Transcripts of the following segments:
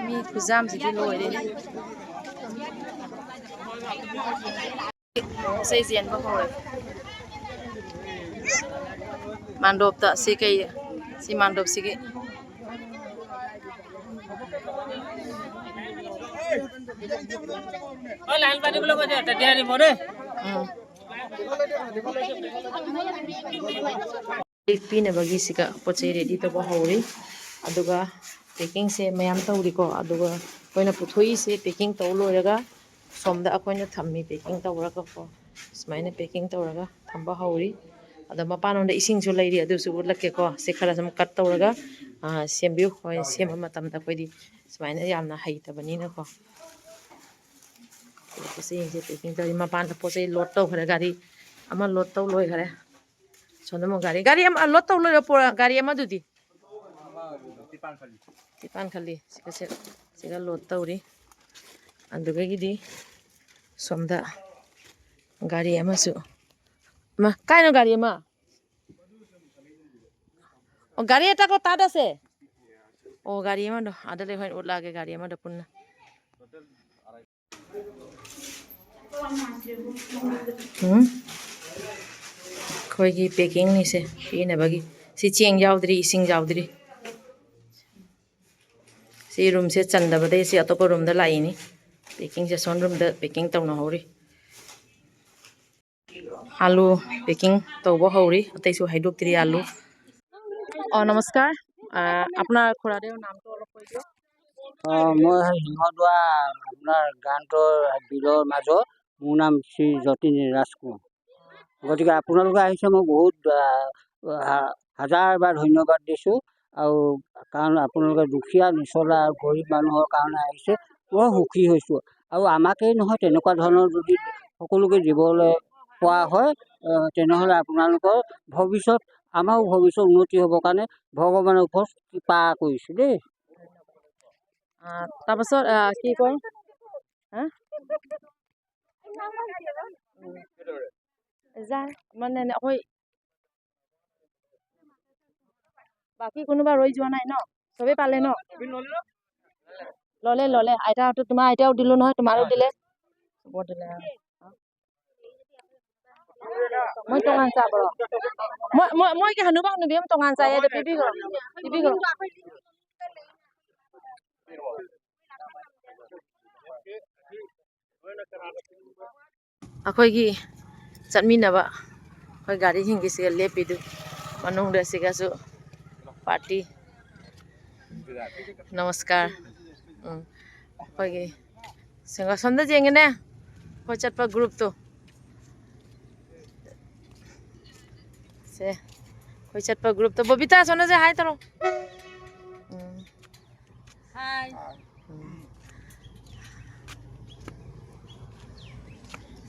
mi khuzam si loi de xây diện bao hồi mandop ta si kai si mandop si cái लाल पानी बोलो को जाता दियारी मोरे pin bagi sika pochai ready to bahori aduga packing se mayam tawri ko aduga koina puthoi se packing taw loiraga somda akoina thammi packing tawraga ko smaina packing tawraga thamba hori ada mapan onde ising chu leiri adu su lakke ko se khara sam cut tawraga sembiu hoi sema matam da koidi smaina yamna haitabani na ko se je packing tawri mapan da pochai load taw khara gari ama load taw loi khare sonda mo gari am lot taw loi pora gari ama dudi tipan khali sika load tawri anduga gidi somda gari ama su ma kaino gari ama o gari eta ko tada se o gari ama do adale hoin utla ge gari ama do punna khoigi packing ni se pina bagi si cheng yaudri ising yaudri si room se chanda bade si atopa room da lai ni packing se son room da packing tawna hori alu packing tawba hori atai su haidop tri alu নমস্কাৰ আপোনাৰ খুৰাদেউৰ নামটো অলপ কৈ দিয়ক মই সিংহদুৱা আপোনাৰ গানটোৰ বিলৰ মাজত মোৰ নাম শ্ৰী যতীন ৰাজকোঁৱৰ গতিকে আপোনালোকে আহিছে মই বহুত হাজাৰবাৰ ধন্যবাদ দিছোঁ আৰু কাৰণ আপোনালোকে দুখীয়া নিচলা গৰীব মানুহৰ কাৰণে আহিছে বৰ সুখী হৈছোঁ আৰু আমাকেই নহয় তেনেকুৱা ধৰণৰ যদি সকলোকে দিবলৈ পোৱা হয় তেনেহ'লে আপোনালোকৰ ভৱিষ্যত আমাৰো ভৱিষ্যত উন্নতি হ'বৰ কাৰণে ভগৱানৰ ওপৰত কৃপা কৰিছোঁ দেই তাৰপাছত কি কয় মানে আকৌ বাকী কোনোবা ৰৈ যোৱা নাই ন চবেই পালে ন ললে আইতাহঁতো তোমাৰ আইতাও দিলো নহয় তোমাৰো দিলে চবৰ দিলে মই tongan sa bro মই কি হানুবা নুবিম tongan sa এদে পিবি গো ꯑꯩꯈꯣꯏꯒꯤ ꯆꯠꯃꯤꯟꯅꯕ ꯑꯩꯈꯣꯏ ꯒꯥꯔꯤꯁꯤꯡꯒꯤꯁꯤꯒ ꯂꯦꯞꯄꯤꯗꯨ ꯃꯅꯨꯡꯗ ꯁꯤꯒꯁꯨ ꯄꯥꯔꯇꯤ ꯅꯃꯁꯀꯥꯔ ꯑꯩꯈꯣꯏꯒꯤ ꯁꯤꯡꯒ ꯁꯣꯝꯗ ꯌꯦꯡꯒꯦꯅꯦ ꯑꯩꯈꯣꯏ ꯆꯠꯄ ꯒ꯭ꯔꯨꯞꯇꯨ ꯁꯦ ꯑꯩꯈꯣꯏ ꯆꯠꯄ ꯒ꯭ꯔꯨꯞꯇꯨ ꯕꯣꯕꯤꯇꯥ ꯁꯣꯝꯗꯁꯦ ꯍꯥꯏ ꯇꯧꯔꯣ ꯍꯥꯏ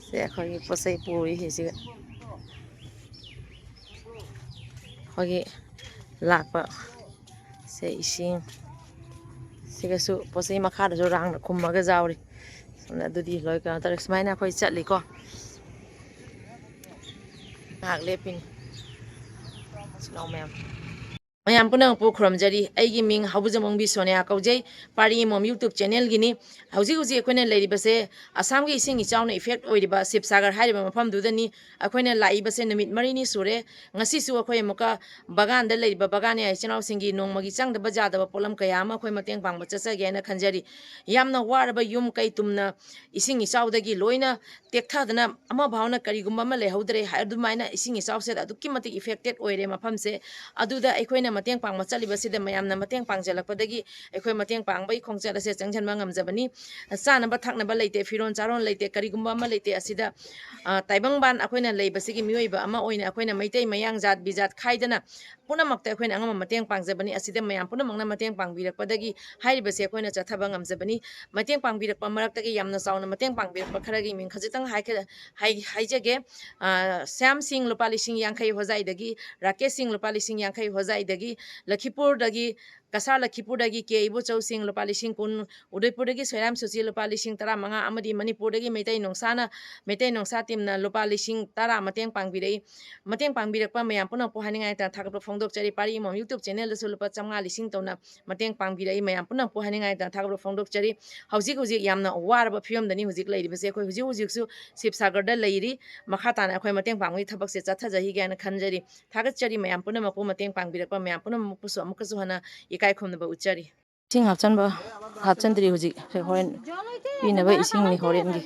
ꯁꯦ ꯑꯩꯈꯣꯏꯒꯤ ꯄꯣꯠ ꯆꯩ ꯄꯨꯔꯤꯁꯤꯒ ꯑꯩꯈꯣꯏꯒꯤ ꯂꯥꯛꯄ ꯁꯦ ꯏꯁꯤꯡ ꯁꯤꯒꯁꯨ ꯄꯣꯠ ꯆꯩ ꯃꯈꯥꯗꯁꯨ ꯔꯥꯡꯅ ꯈꯨꯝꯃꯒ ꯌꯥꯎꯔꯤ ꯁꯣꯝꯗ ꯑꯗꯨꯗꯤ ꯂꯣꯏ ꯀꯩꯅꯣ ꯇꯧꯔꯦ ꯁꯨꯃꯥꯏꯅ ꯑꯩꯈꯣꯏ ꯆꯠꯂꯤꯀꯣ ꯉꯥꯏꯍꯥꯛ ꯂꯦꯞꯄꯤꯅꯤ ꯁꯤꯅꯥꯎ ꯃꯌꯥꯝ ꯄꯨꯝꯅꯃꯛꯄꯨ ꯈꯨꯔꯨꯝꯖꯔꯤ ꯑꯩꯒꯤ ꯃꯤꯡ ꯍꯧꯕꯖꯃꯣꯡꯕꯤ ꯁꯣꯅꯤꯌꯥ ꯀꯧꯖꯩ ꯄꯥꯔꯤ ꯃꯣꯝ ꯌꯨꯇ꯭ꯌꯨꯕ ꯆꯦꯅꯦꯜꯒꯤꯅꯤ ꯍꯧꯖꯤꯛ ꯑꯩꯈꯣꯏꯅ ꯂꯩꯔꯤꯕꯁꯦ ꯑꯁꯥꯝꯒꯤ ꯏꯁꯤꯡ ꯏꯆꯥꯎꯅ ꯏꯐꯦꯛ ꯑꯣꯏꯔꯤꯕ ꯁꯤꯕꯁꯥꯒꯔ ꯍꯥꯏꯔꯤꯕ ꯃꯐꯝꯗꯨꯗꯅꯤ ꯑꯩꯈꯣꯏꯅ ꯂꯥꯛꯏꯕꯁꯦ ꯅꯨꯃꯤꯠ 4ꯅꯤ ꯁꯨꯔꯦ ꯉꯁꯤꯁꯨ ꯑꯩꯈꯣꯏ ꯑꯃꯨꯛꯀ ꯕꯒꯥꯟꯗ ꯂꯩꯔꯤꯕ ꯕꯒꯥꯟ ꯏꯆꯤꯜ ꯏꯅꯥꯎꯁꯤꯡꯒꯤ ꯅꯣꯡꯃꯒꯤ ꯆꯪꯗꯕ ꯌꯥꯗꯕ ꯄꯣꯠꯂꯝ ꯀꯌꯥ ꯑꯃ ꯑꯩꯈꯣꯏ ꯃꯇꯦꯡ ꯄꯥꯡꯕ ꯆꯠꯆꯒꯦ ꯍꯥꯏꯅ ꯈꯟꯖꯔꯤ ꯌꯥꯝꯅ ꯋꯥꯔꯕ ꯌꯨꯝ ꯀꯩ ꯇꯨꯝꯅ ꯏꯁꯤꯡ ꯏꯆꯥꯎꯗꯒꯤ ꯂꯣꯏꯅ ꯇꯦꯛꯊꯗꯅ ꯑꯃ ꯐꯥꯎꯅ ꯀꯔꯤꯒꯨꯝꯕ ꯑꯃ ꯂꯩꯍꯧꯗ꯭ꯔꯦ ꯑꯗꯨꯃꯥꯏꯅ ꯏꯁꯤꯡ ꯏꯆꯥꯎꯁꯤꯗ ꯑꯗꯨꯛꯀꯤ ꯃꯇꯤꯛ ꯏꯐꯦꯛꯇꯦꯠ ꯑꯣꯏꯔꯦ ꯃꯐꯝꯁꯦ ꯑꯗꯨꯗ ꯑꯩꯈꯣꯏꯅ ꯃꯇꯦꯡ ꯄꯥꯡꯕ ꯆꯠꯂꯤꯕꯁꯤꯗ ꯃꯌꯥꯝꯅ ꯃꯇꯦꯡ ꯄꯥꯡꯖꯜꯂꯛꯄꯗꯒꯤ ꯑꯩꯈꯣꯏ ꯃꯇꯦꯡ ꯄꯥꯡꯕꯒꯤ ꯈꯣꯡꯆꯠ ꯑꯁꯦ ꯆꯪꯁꯤꯟꯕ ꯉꯝꯖꯕꯅꯤ ꯆꯥꯅꯕ ꯊꯛꯅꯕ ꯂꯩꯇꯦ ꯐꯤꯔꯣꯟ ꯆꯥꯔꯣꯟ ꯂꯩꯇꯦ ꯀꯔꯤꯒꯨꯝꯕ ꯑꯃ ꯂꯩꯇꯦ ꯑꯁꯤꯗ ꯇꯥꯏꯕꯪꯕꯥꯟ ꯑꯩꯈꯣꯏꯅ ꯂꯩꯕꯁꯤꯒꯤ ꯃꯤꯑꯣꯏꯕ ꯑꯃ ꯑꯣꯏꯅ ꯑꯩꯈꯣꯏꯅ ꯃꯩꯇꯩ ꯃꯌꯥꯡ ꯖꯥꯠ ꯕꯤꯖꯥꯠ ꯈꯥꯏꯗꯅ ꯄꯨꯝꯅꯃꯛꯇ ꯑꯩꯈꯣꯏꯅ ꯑꯉꯝꯕ ꯃꯇꯦꯡ ꯄꯥꯡꯖꯕꯅꯤ ꯑꯁꯤꯗ ꯃꯌꯥꯝ ꯄꯨꯝꯅꯃꯛꯅ ꯃꯇꯦꯡ ꯄꯥꯡꯕꯤꯔꯛꯄꯗꯒꯤ ꯍꯥꯏꯔꯤꯕꯁꯦ ꯑꯩꯈꯣꯏꯅ ꯆꯠꯊꯕ ꯉꯝꯖꯕꯅꯤ ꯃꯇꯦꯡ ꯄꯥꯡꯕꯤꯔꯛꯄ ꯃꯔꯛꯇꯒꯤ ꯌꯥꯝꯅ ꯆꯥꯎꯅ ꯃꯇꯦꯡ ꯄꯥꯡꯕꯤꯔꯛꯄ ꯈꯔꯒꯤ ꯃꯤꯡ ꯈꯖꯤꯛꯇꯪ ꯍꯥꯏꯖꯒꯦ ꯁ꯭ꯌꯥꯝ ꯁꯤꯡ ꯂꯨꯄꯥ 50 ꯍꯣꯖꯥꯏꯗꯒꯤ ꯔꯥꯀꯦꯁ ꯁꯤꯡ ꯂꯨꯄꯥ 50 ꯍꯣꯖꯥꯏꯗꯒꯤ ꯂꯈꯤꯄꯨꯔꯗꯒꯤ kasar la khipurdagi ke ibo chawsing lupa lising kun udaipurdagi soiram suchi lupa lising tara manga amadi manipurdagi meitai nongsa timna lupa lising tara mateng pangbirakpa mayam punang puhaningai ta thakap phongdok chari pari mom YouTube channel da lupa chamnga lising tona mateng pangbirai mayam punang puhaningai ta thakap phongdok chari hauzik yamna warba phiyom dani huzik leiri base khoi huzik su Sibsagar da leiri makha tana khoi mateng pangwi thabak se chatha jahi gana khanjari thagat chari mayam punam mapu mateng pangbirakpa mayam punam pusu amukasu hana ikai khomna ba uchari sing hapchandri huzik horen pinaba ising ni horen gi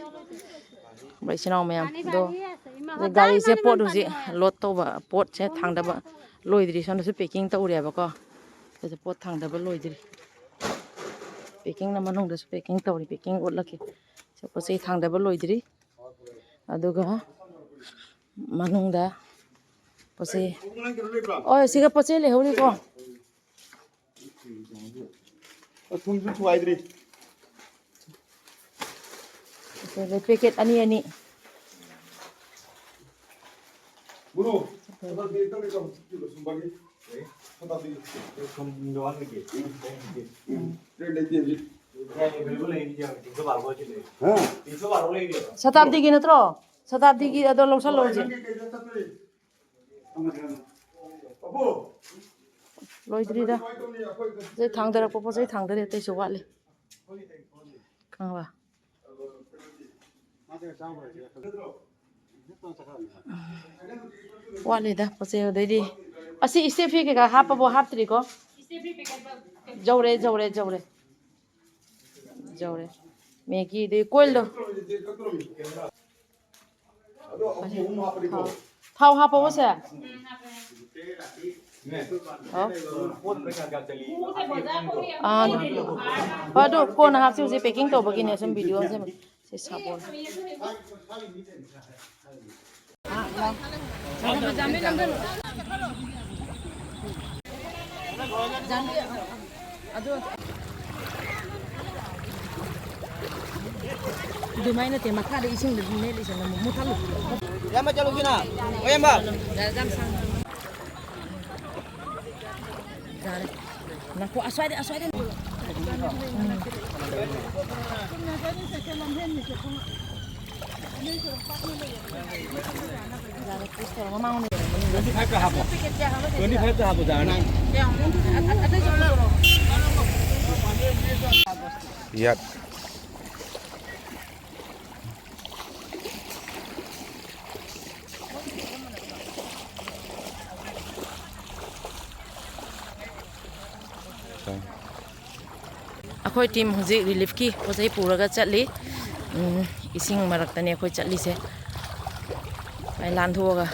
bai sinau mayam do gari se pot huzik lot to ba pot se thangda ba loidri son su packing ta ure ba ko se pot thangda ba loidri packing na manung da su packing ta uri packing otlaki se pot se thangda ba loidri aduga manung da pose oi siga poche le hori ko thungju thuaidri le packet ani bunu toda de to le ko sumbagi toda de kom doan ke रे ले दे बिल्कुल नहीं दिया 312 को चले हां 312 ले दिया शताब्दी की नत्रो शताब्दी की अदो लौसा लोजे अबो लोइद्रीदा जे थांदर पपो जे थांदर ते सो वाले खावा वाले दा पसे देदी असि स्टेफी के हापबो हापत्रि को स्टेफी पैकेट जौरे मैगी दे कोइल दो थाव हापबो से Aduh, kau nak hasil si packing tu begini asam video si sabun. Di mana tema kada ising di meli sana mutalu. Ya macam lu kena. Oh ya mbak. Jam sang. Nak ku aswai deh. Iya. अखोई team हुजे relief की पोजै पुरगा चली इसिंग मरक्तने अखोई चली से आई लांधोगा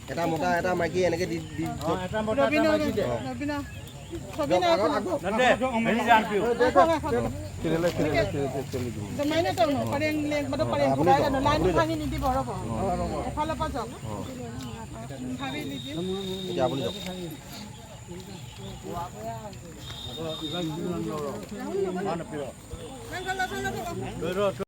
Eta mota eta maki enake di eta mota eta maki de Nabina nanti ini jangan piu kira Zamai na tahu, paling leng, pada paling buka kan, lain kali ni di bawah apa? Kalau pasang, hari ni je. ya boleh Mana piu?